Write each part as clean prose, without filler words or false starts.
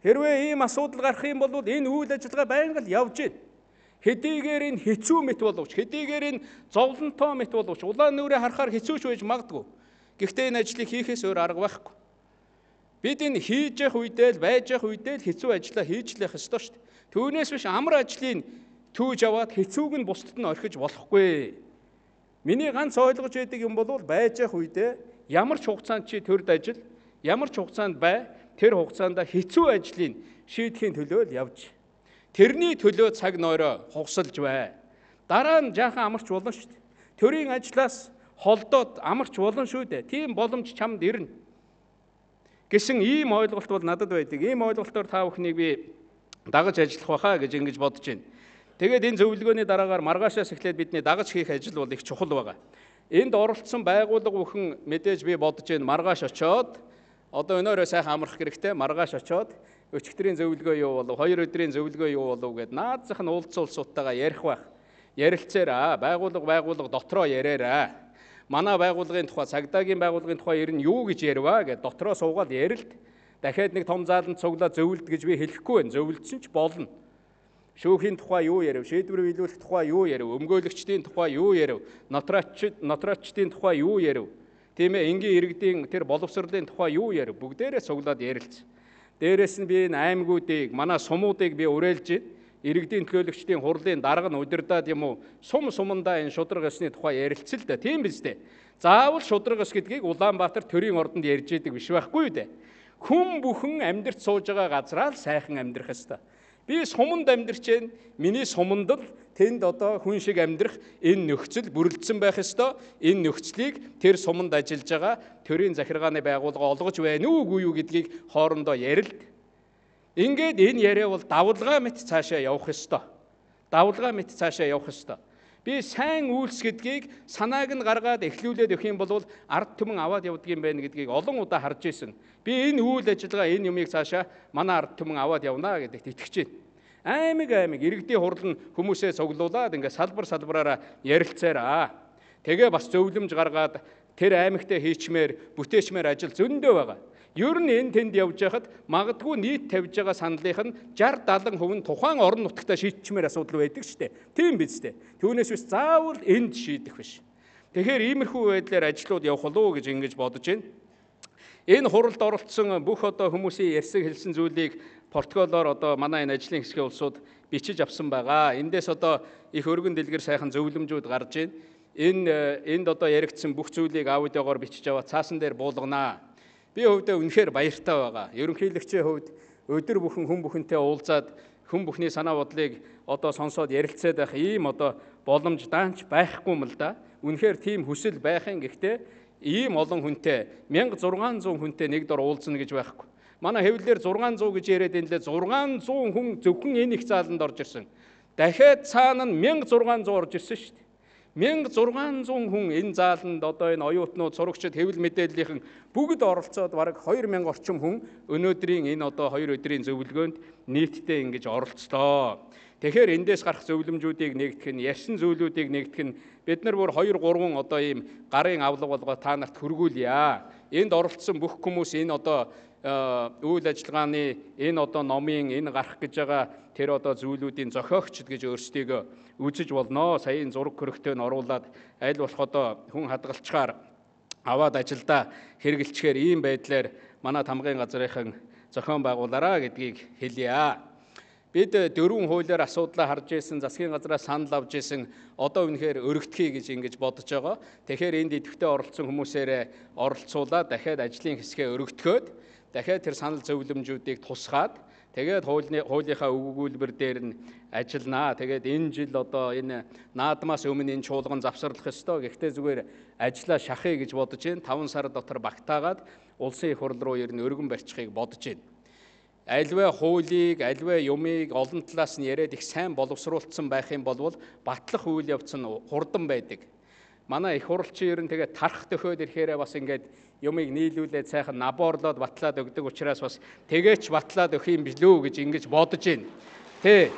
Хэрвээ ийм асуудал гарах юм бол энэ үйл ажиллагаа байнга л явж байна. Хэдийгээр энэ хэцүү мэт боловч, хэдийгээр энэ зовлонтой мэт боловч, улаан нүрээ харахаар хэцүүч байж магадгүй. Гэхдээ энэ ажлыг хийхээс өөр арга байхгүй. Бид энэ хийж явах үедээ л, байж явах үедээ л хэцүү ажиллаа хийж л явах ёстой шүү дээ. Түүнээс биш амар ажлыг түүж аваад хэцүүг нь бусдад нь орхиж болохгүй. Миний ганц ойлгож байдаг юм бол байж явах үедээ ямар ч хугацаанд чи төрд ажил, ямар ч хугацаанд бай, тэр хугацаанд хэцүү ажлыг шийдэхийн төлөө л явж. Тэрний төлөө цаг нойроо хугасалж бай. Дараа нь жаахан амарч болно шүү дээ. Төрийн ажлаас холдоод амарч болно шүү дээ. Тийм боломж чамд ирнэ гэсэн ийм ойлголт бол надад байдаг. Ийм ойлголтоор та бүхнийг би дагаж ажиллах байхаа гэж ингэж бодож байна. Тэгээд энэ зөвлөгөөний дараагаар маргаашаас эхлээд бидний дагаж хийх ажил бол их чухал байгаа. Энд оролцсон байгууллага бүхэн мэдээж би бодож байна маргааш очоод одоо өнөөрөө сайхан амрах хэрэгтэй маргааш очоод өчигдрийн зөвлөгөө юу болов 2 өдрийн зөвлөгөө юу болов гэд наадзах нь уулзалтуудтайгаа ярих байх. Ярилцээраа байгууллага дотроо яриараа. Манай байгууллагын тухай цагдаагийн байгууллагын тухай ер нь юу гэж ярива гэд дотроо суугаад ярилт. Дахиад нэг том зааланд цуглаад зөвлөлт гэж би хэлэхгүй байна. Зөвлөсөн ч болно. Шүүхийн тухай юу ярив, шийдвэр биелүүлэх тухай юу ярив, өмгөөлөгчдийн тухай юу ярив, нотариочдын тухай юу ярив. Тийм ээ, энгийн иргэдийн тэр боловсролын тухай юу ярив, бүгдээрээ цуглаад ярилц. Дээрээс нь би энэ аймагуудыг, манай сумуудыг би уриалж байна. Иргэдийн төлөөлөгчдийн хурлын дарга нь удирдаад юм уу, сумдаа энэ шудраг ёсны тухай ярилцэл да. Тийм биз дээ. Заавал шудраг ёс гэдгийг Улаанбаатар төрийн ордонд ярьж идэг биш байхгүй юу дээ. Хүн бүхэн амьдарч сууж байгаа газраа л сайхан амьдрах ёстой. Би суманд амьдарч байна. Миний суманд л тэнд одоо хүн шиг амьдрах энэ нөхцөл бүрэлдсэн байх ёстой. Энэ нөхцөлийг тэр суманд ажиллаж байгаа төрийн захиргааны байгууллага олгож байна үгүй юу гэдгийг хоорондоо ярилт. Ингээд энэ яриа бол давлгаа мэт цаашаа явах ёстой. Давлгаа мэт цаашаа явах ёстой. Би сайн үйлс гэдгийг санааг нь гаргаад эхлүүлээд өгөх юм бол ард түмэн аваад явдаг юм байна гэдгийг олон удаа харж ирсэн. Би энэ үйл ажиллагаа энэ юмыг цаашаа манай ард түмэн аваад явна гэдэгт итгэж байна. Аймаг иргэдийн хурал нь хүмүүсээ цуглуулад ингээд салбараараа ярилцаараа. Тэгээ бас зөвлөмж гаргаад тэр аймагтаа хийчмээр, бүтээчмээр ажил зөндөө байгаа. Ер нь энэ тэнд явж байхад магадгүй нийт тавьж байгаа саналынх нь 60-70% нь тухайн орон нутгтаа шийдчмээр асуудал байдаг шүү дээ. Тийм биз дээ. Түүнээс биш заавал энд шийдэх биш. Тэгэхээр иймэрхүү байдлаар ажлууд явах болов уу гэж ингэж бодож байна. Энэ хуралд оролцсон бүх одоо хүмүүсийн ярьсан хэлсэн зүйлийг протоколоор одоо манай энэ ажлын хэсгийн улсууд бичиж авсан байгаа. Эндээс одоо их өргөн дэлгэр сайхан зөвлөмжүүд гарч байна. Энд одоо яригдсан бүх зүйлийг аудиогоор бичиж аваад цаасан дээр буулганаа. Би хувьдаа үнэхээр баяртай байгаа. Ерөнхийлөгчийн хувьд өдөр бүхэн хүн бүхэнтэй уулзаад хүн бүхний санаа бодлыг одоо сонсоод ярилцаад байх ийм одоо боломж даанч байхгүй юм л да. Үнэхээр тийм хүсэл байхын гэхдээ ийм олон хүнтэй 1600 хүнтэй нэг дор уулзна гэж байхгүй. Манай хэвлэлээр 600 гэж яриад энэ лээ 600 хүн зөвхөн энэ их зааланд орж ирсэн. Дахиад цаана нь 1600 орж ирсэн шүү дээ. 1600 хүн энэ зааланд одоо энэ оюутнууд, сурагчид, хэвлэл мэдээллийнхэн бүгд оролцоод бараг 2000 орчим хүн өнөөдрийн энэ одоо 2 өдрийн зөвлөгөөнд нийтдээ ингэж оролцлоо. Тэгэхээр эндээс гарах зөвлөмжүүдийг нэгтгэх нь, ярьсан зүйлүүдийг нэгтгэх нь бид нар бүр 2-3 одоо ийм гарын авлага болгоо та нарт хүргүүлье. Энд оролцсон бүх хүмүүс энэ одоо үйл ажиллагааны энэ одоо номын энэ гарах гэж байгаа тэр одоо зүйлүүдийн зохиогчд гэж өөрсдийгөө үзэж болно. Саяын зураг хөрөгтэй нь оруулаад аль болох одоо хүн хадгалчаар аваад ажилдаа хэрэгэлчихээр ийм байдлаар манай тамгын газрынхан зохион байгуулаараа гэдгийг хэлье. Бид 4 хуулиар асуудлаа харж ирсэн, засгийн газраас санал авж ирсэн, одоо үнэхээр өргөдөхий гэж ингэж бодож байгаа. Тэгэхээр энд идэвхтэй оролцсон хүмүүсээрээ оролцуулаад дахиад ажлын хэсгээ өргөдөхөөд дахиад тэр санал зөвлөмжүүдийг тусгаад тэгээд хуулийнхаа өгүүлбэр дээр нь ажилланаа. Тэгээд энэ жил одоо энэ наадмаас өмнө энэ чуулган завсарлах ёстой. Гэхдээ зүгээр ажлаа шахъя гэж бодож байна. 5 сар дотор багтаагаад улсын их хурл руу ер нь өргөн барьчихыг бодож байна. Альваа хуулийг, альваа юмыг олон талаас нь яриад их сайн боловсруулсан байх юм бол батлах үйл явц нь хурдан байдаг. Манай их хурлчин ер нь тэгээд тарах төхөөд ирэхээрээ бас ингээд юмыг нийлүүлээд сайхан набоорлоод батлаад өгдөг учраас бас тэгээч батлаад өгөх юм билүү гэж ингэж бодож байна. Тэ.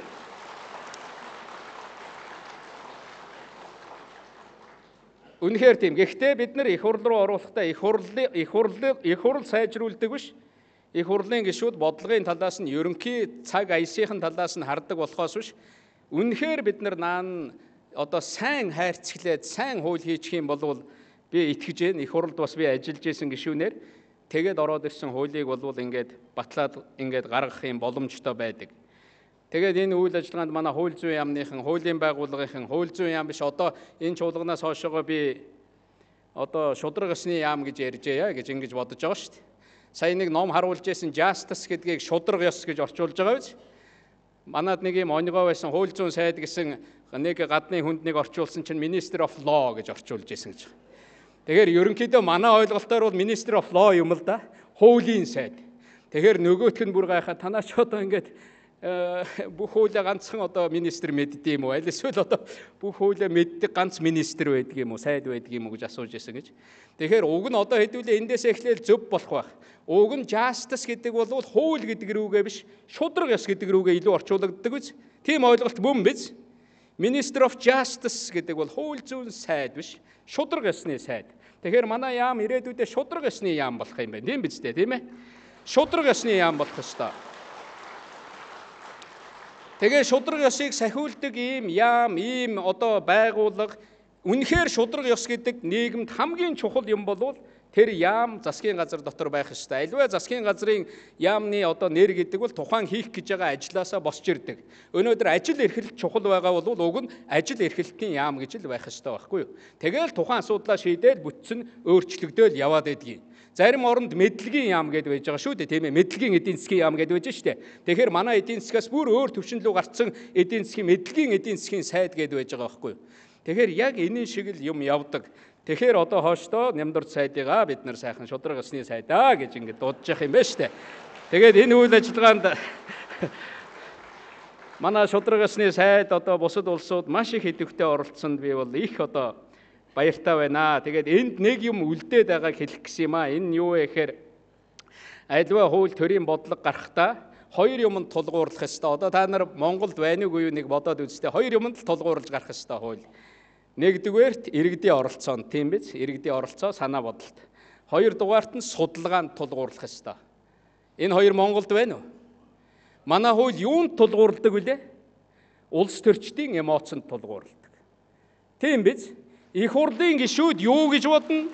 Үнэхээр тийм. Гэхдээ бид нар их хурл руу оруулахдаа их хурл сайжруулдаг биш. их хурлын гишүүд бодлогын талаас нь ерөнхий цаг аясхийн талаас нь хардаг болохоос биш үнэхээр бид нар одоо сайн хайрцаглаад сайн хууль хийчих юм бол би итгэж байна. Их хурлд бас би ажиллаж исэн гишүүнээр тэгээд ороод ирсэн хуулийг бол ингээд батлаад ингээд гаргах юм боломжтой байдаг. Тэгээд энэ үйл ажиллагаанд манай хууль зүйн яамныхан, хуулийн байгууллагынхан, хууль зүйн яам биш одоо энэ чуулганаас хойшоо би одоо шудраг ёсны яам гэж ярьжээ гэж ингэж бодож байгаа шүү дээ. Сая нэг ном харуулж байсан justice гэдгийг шудраг ёс гэж орчуулж байгаа биз? Манад нэг юм оньгоо байсан хууль зүйн сайд гэсэн нэг гадны хүнднийг орчуулсан чинь Minister of Law гэж орчуулж байсан гэж. Тэгэхээр ерөнхийдөө манай ойлголтоор бол Minister of Law юм л да. Хуулийн сайд. Тэгэхээр нөгөөх нь бүр гайхаа танаач одоо ингээд бүх хуулиа ганцхан одоо министр мэддэг юм уу? Аль эсвэл одоо бүх хуулиа мэддэг ганц министр байдаг юм уу? Сайд байдаг юм уу гэж асууж ирсэн гэж. Тэгэхээр уг нь одоо хэдүүлээ эндээс эхлээл зөв болох байх. Уг нь justice гэдэг бол хууль гэдэг рүүгээ биш, шудраг ёс гэдэг рүүгээ илүү орчуулагддаг биз? Тийм ойлголт мөн биз? Minister of Justice гэдэг бол хууль зүйн сайд биш, шудраг ёсны сайд. Тэгэхээр манай яам ирээдүйдээ шудраг ёсны яам болох юм байна. Тийм биз дээ, тийм ээ? Шудраг ёсны яам болох ёстой. Тэгээ шудраг ёсыг сахиулдаг ийм яам, ийм одоо байгууллага үнэхээр шудраг ёс гэдэг нийгэмд хамгийн чухал юм бол тэр яам засгийн газар дотор байх ёстой. Аливаа засгийн газрын яамны одоо нэр гэдэг бол тухайн хийх гэж байгаа ажлаасаа босч ирдэг. Өнөөдөр ажил эрхлэлт чухал байгаа бол уг нь ажил эрхлэлтийн яам гэж л байх ёстой байхгүй юу? Тэгэл тухайн асуудлаа шийдээд бүтцэн өөрчлөгдөөл яваад байдгийг. Зарим оронд мэдлэгийн яам гэдээ байж байгаа шүү дээ, тийм ээ. Мэдлэгийн эдийн засгийн яам гэдээ байж штэ. Тэгэхээр манай эдийн засгаас бүр өөр төвшин рүү гарцсан эдийн засгийн мэдлэгийн эдийн засгийн сайд гэдээ байж байгаа байхгүй юу? Тэгэхээр яг энэ шиг л юм явдаг. Тэгэхээр одоо хойштоо Нямдурд сайдыгаа бид нар сайхан шудраг ёсны сайдаа гэж ингэ дуудаж явах юм байна штэ. Тэгээд энэ үйл ажиллагаанд манай шудраг ёсны сайд одоо бусад улсууд маш их идэвхтэй оролцсонд би бол их одоо баяртай байна. Тэгээд энд нэг юм үлдээд байгааг хэлэх гэсэн юм аа. Энэ юу вэ гэхээр альва хууль төрийн бодлого гарахдаа хоёр юмд тулгуурлах ёстой. Одоо та нар Монголд байна уу нэг бодоод үзтээ. Хоёр юмд л тулгуурлаж гарах ёстой хууль. Нэгдүгээрт иргэдийн оролцоонд, тийм биз? Иргэдийн оролцоо санаа бодолт. Хоёрдугаарт нь судалгаанд тулгуурлах ёстой. Энэ хоёр Монголд байна уу? Манай хууль юунд тулгуурладаг вүлээ? Улс төрчдийн эмоцонд тулгуурладаг. Тийм биз? Их хурлын гишүүд юу гэж бодно?